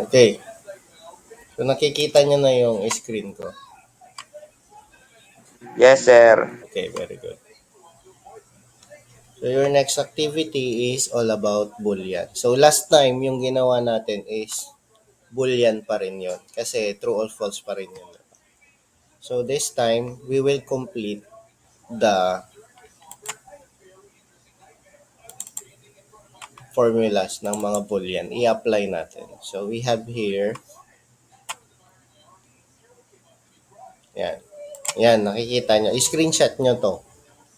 Okay. So nakikita niyo na yung screen ko. Yes, sir. Okay, very good. So your next activity is all about Boolean. So last time yung ginawa natin is Boolean pa rin yun. Kasi true or false pa rin yun. So this time, we will complete the formulas ng mga Boolean. I-apply natin. So we have here, yan. Yan, nakikita nyo. I-screenshot nyo to.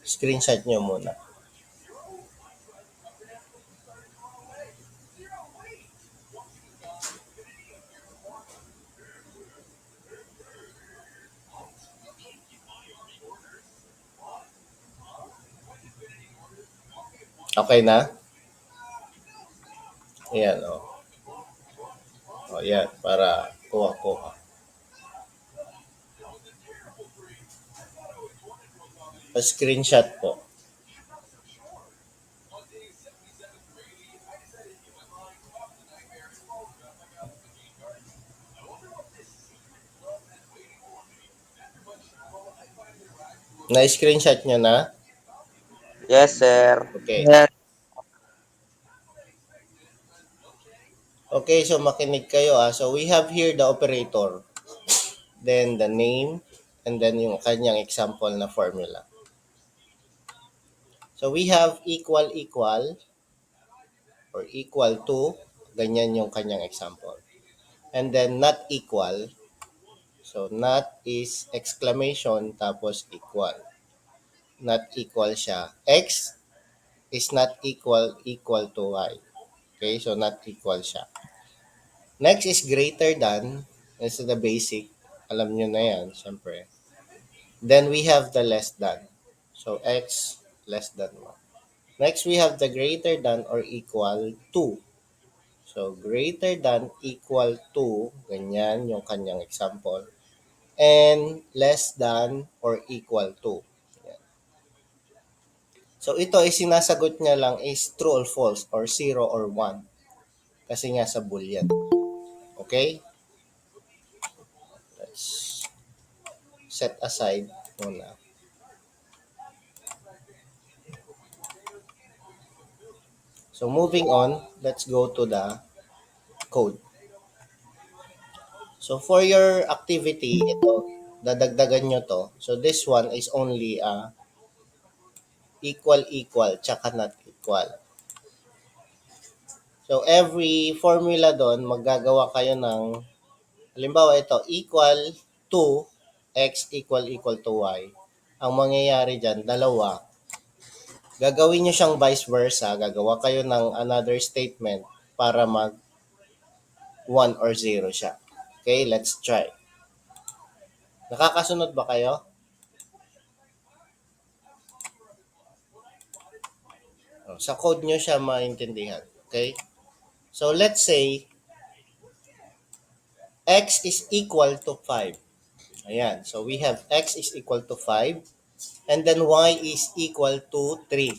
Screenshot nyo muna. Okay na? Ayan, o. O, yan. Para kuha-kuha. Pa-screenshot po. Na-screenshot nyo na? Yes, sir. Okay. Yes. Okay, so makinig kayo So we have here the operator. Then the name. And then yung kanyang example na formula. So we have equal equal or equal to. Ganyan yung kanyang example. And then not equal. So not is exclamation tapos equal. Not equal siya. X is not equal to y. Okay, so not equal siya. Next is greater than. This is the basic. Alam nyo na yan, syempre. Then we have the less than. So x less than 1. Next, we have the greater than or equal to. So greater than equal to, ganyan yung kanyang example. And less than or equal to. Yan. So ito ay sinasagot niya lang is true or false or 0 or 1. Kasi nga sa boolean. Okay? Let's set aside muna. So moving on, let's go to the code. So for your activity, ito, dadagdagan nyo to. So this one is only equal, tsaka not equal. So every formula doon, maggagawa kayo ng, halimbawa ito, equal to x equal to y. Ang mangyayari dyan, dalawa. Gagawin nyo siyang vice versa. Gagawa kayo ng another statement para mag 1 or 0 siya. Okay, let's try. Nakakasunod ba kayo? Sa code nyo siya maintindihan. Okay? So let's say x is equal to 5. Ayan. So we have x is equal to 5 and then y is equal to 3.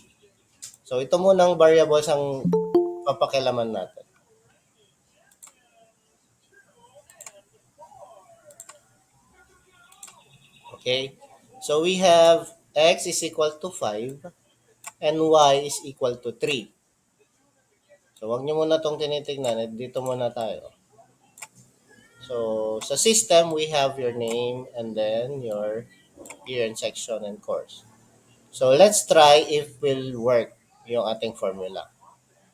So ito munang variables ang papakilaman natin. Okay? So we have x is equal to 5 and y is equal to 3. So wag niyo muna itong tinitingnan. Dito muna tayo. So sa system, we have your name and then your year and section and course. So let's try if will work yung ating formula.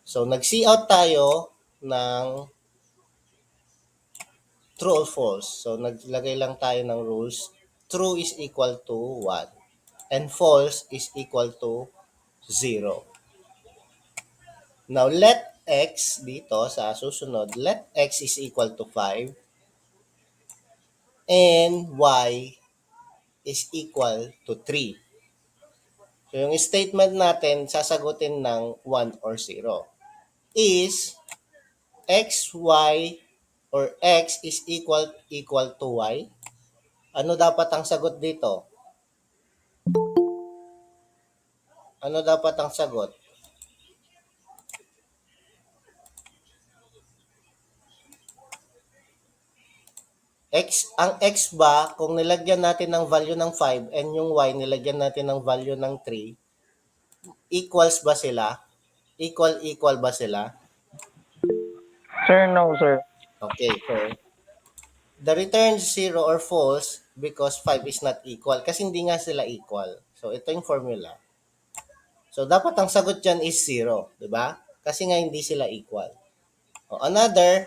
So nag-see out tayo ng true or false. So naglagay lang tayo ng rules. True is equal to 1 and false is equal to 0. Now let x dito sa susunod, let x is equal to 5 and y is equal to 3. So yung statement natin sasagutin ng 1 or 0 is x, y, or x is equal to y. Ano dapat ang sagot dito? Ano dapat ang sagot? Ang x ba, kung nilagyan natin ng value ng 5 and yung y nilagyan natin ng value ng 3, equals ba sila? Equal ba sila? Sir, no, sir. Okay, so the return 0 or false because 5 is not equal kasi hindi nga sila equal. So ito yung formula. So dapat ang sagot dyan is 0, di ba? Kasi nga hindi sila equal.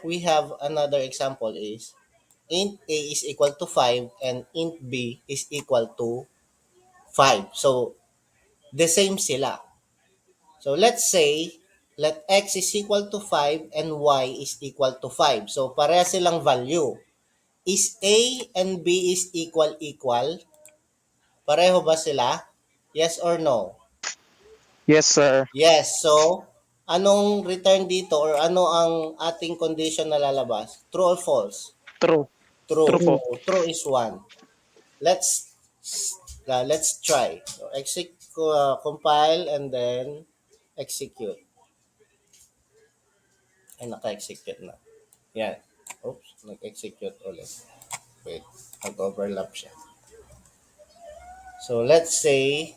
We have another example is int a is equal to 5 and int b is equal to 5. So the same sila. So let's say let x is equal to 5 and y is equal to 5. So pareha silang value. Is a and b is equal? Pareho ba sila? Yes or no? Yes, sir. Yes. So anong return dito or ano ang ating condition na lalabas? True or false? True. True. True So po. true is 1. Let's let's try. So, compile and then execute. Ay, naka-execute na. Yan. Oops, nag-execute ulit. Wait, nag-overlap siya. So, let's say,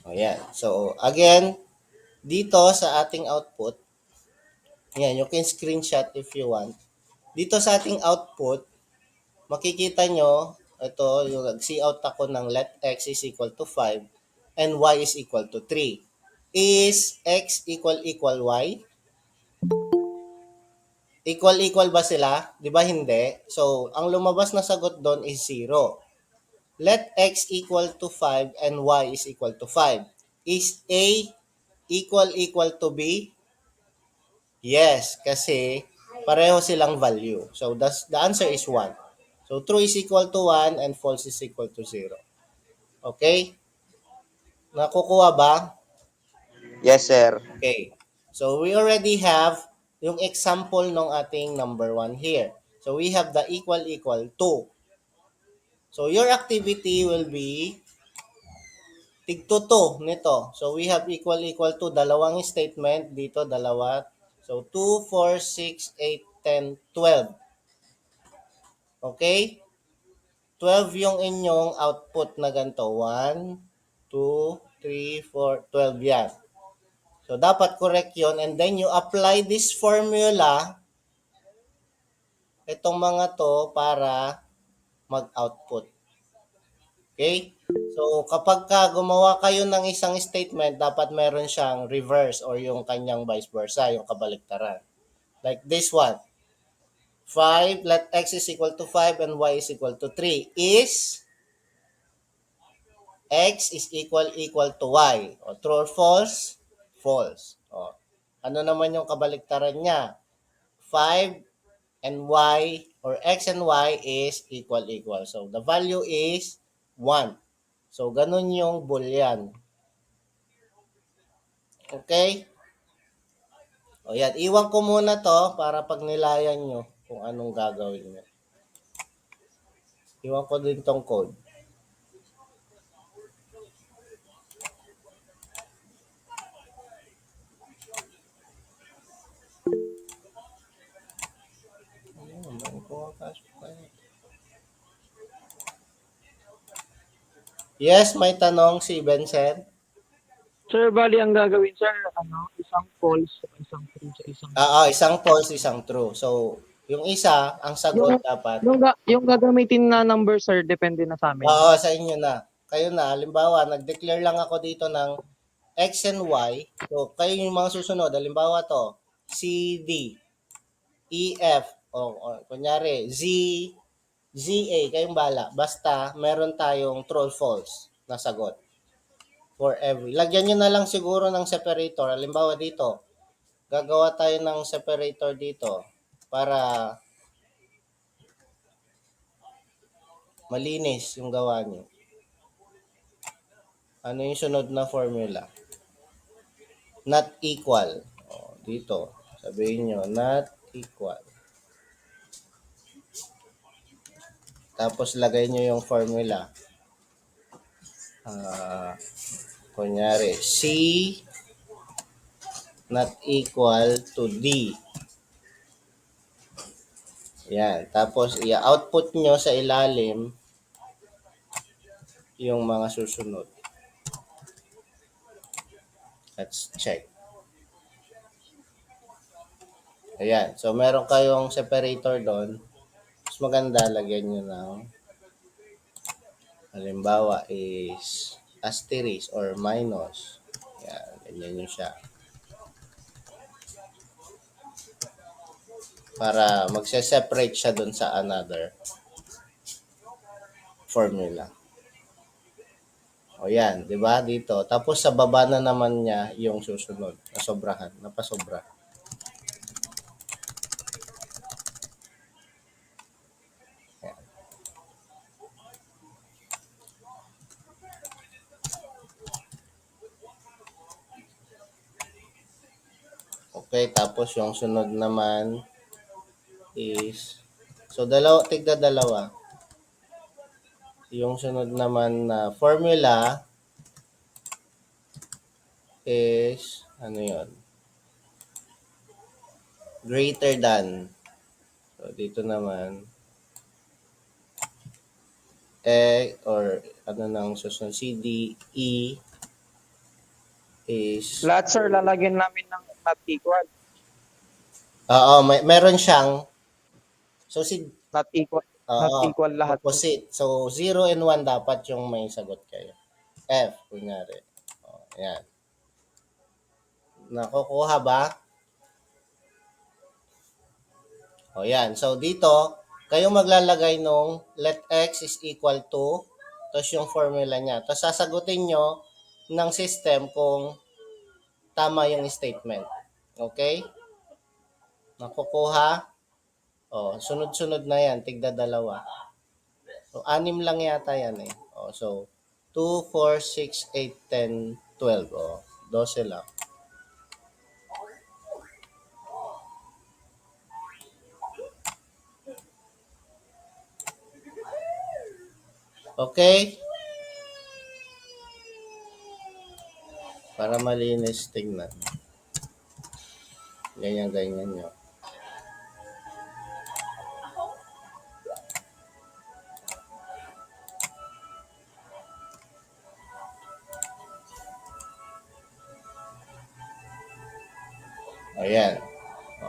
ayan. So, again, dito sa ating output, yan, you can screenshot if you want. Dito sa ating output, makikita nyo, ito, yung nag-cout ako ng let x is equal to 5 and y is equal to 3. Is x equal y? Equal ba sila? Di ba hindi? So, ang lumabas na sagot doon is 0. Let x equal to 5 and y is equal to 5. Is a equal to b? Yes, kasi pareho silang value. So, the answer is 1. So, true is equal to 1 and false is equal to 0. Okay? Nakukuha ba? Yes, sir. Okay. So, we already have yung example ng ating number 1 here. So, we have the equal to. So, your activity will be tig-to nito. So, we have equal to dalawang statement. Dito, dalawa. So, 2, 4, 6, 8, 10, 12. Okay? 12 yung inyong output na ganito. 1, 2, 3, 4, 12 yan. So, dapat correct yon and then you apply this formula itong mga to para mag-output. Okay? So, kapag ka gumawa kayo ng isang statement, dapat meron siyang reverse or yung kanyang vice versa, yung kabaliktaran. Like this one. 5, let x is equal to 5 and y is equal to 3 is x is equal to y. O, true or false? False. O, ano naman yung kabaliktaran niya? 5 and y or x and y is equal. So, the value is 1. So, ganun yung boolean. Okay? O yan, iwan ko muna to para pag nilayan nyo kung anong gagawin nyo. Iwan ko din tong code. Yes, may tanong si Vincent. Sir, bali ang gagawin, sir, isang false, isang true, sa isang Isang false, isang true. So, yung isa, ang sagot yung dapat, yung gagamitin na number, sir, depende na sa amin. sa inyo na. Kayo na, halimbawa, nag-declare lang ako dito ng X and Y. So, kayo yung mga susunod. Halimbawa to, C, D, E, F, o kunyari, Z, A, kayong bala. Basta, meron tayong true or false na sagot. For every. Lagyan nyo na lang siguro ng separator. Halimbawa dito, gagawa tayo ng separator dito para malinis yung gawa nyo. Ano yung sunod na formula? Not equal. O, dito, sabihin nyo, not equal. Tapos lagay nyo yung formula. Kunyari, C not equal to D. Yan. Tapos, i-output nyo sa ilalim yung mga susunod. Let's check. Ayan. So, meron kayong separator doon. Mas maganda, lagyan nyo ng halimbawa is asterisk or minus. Ayan. Ganyan nyo siya. Para magse-separate siya doon sa another formula. O yan, 'di ba? Dito. Tapos sa baba na naman niya yung susunod, nasobrahan, napasobra. Yan. Okay, tapos yung sunod naman is tigda dalawa. Yung sunod naman na formula is ano 'yon? Greater than. So dito naman or ano nang susunod, C, D, E is Lahat, sir, lalagyan namin ng not equal. oo, meron siyang so si Not equal. Not oo, equal lahat. opposite. So 0 and 1 dapat yung may sagot kayo. F kunyari. Oh, ayan. Nakukuha ba? O yan. So dito, kayo maglalagay nung let x is equal to, tapos yung formula niya. Tapos sasagutin nyo ng system kung tama yung statement. Okay? Nakukuha? O, sunod-sunod na yan. Tigda dalawa. So, 6 lang yata yan eh. O, so, 2, 4, 6, 8, 10, 12. O, 12 lang. Okay? Para malinis tingnan. Ganyan nyo. Ayan. O.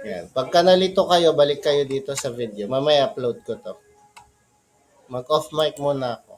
Ayan. Pagka nalito kayo, balik kayo dito sa video. Mamaya upload ko to. Mag-off mic muna ako.